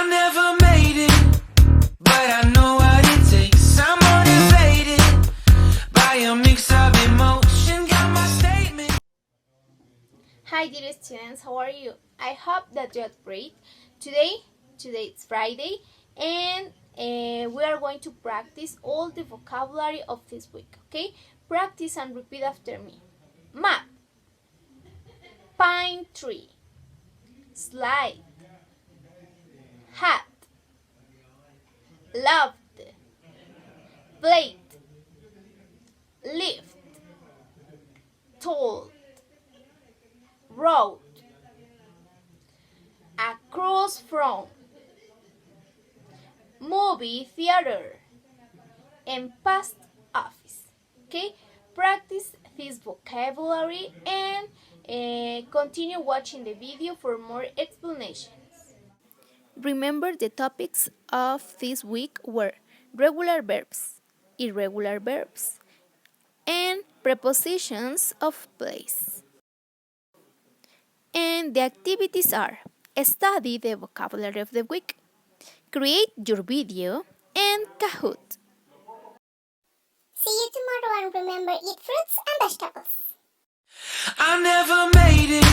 I never made it, but I know what it takes. I'm motivated by a mix of emotion. Got my statement. Hi dear students, how are you? I hope that you are great. Today it's Friday and we are going to practice all the vocabulary of this week, okay? Practice and repeat after me. Map, pine tree, slide, hat, loved, plate, lift, told, road, across from, movie theater, and past office. Okay, practice this vocabulary and continue watching the video for more explanations. Remember the topics of this week were regular verbs, irregular verbs, and prepositions of place. And the activities are: study the vocabulary of the week, create your video, and Kahoot. See you tomorrow and remember, eat fruits and vegetables. I never made it,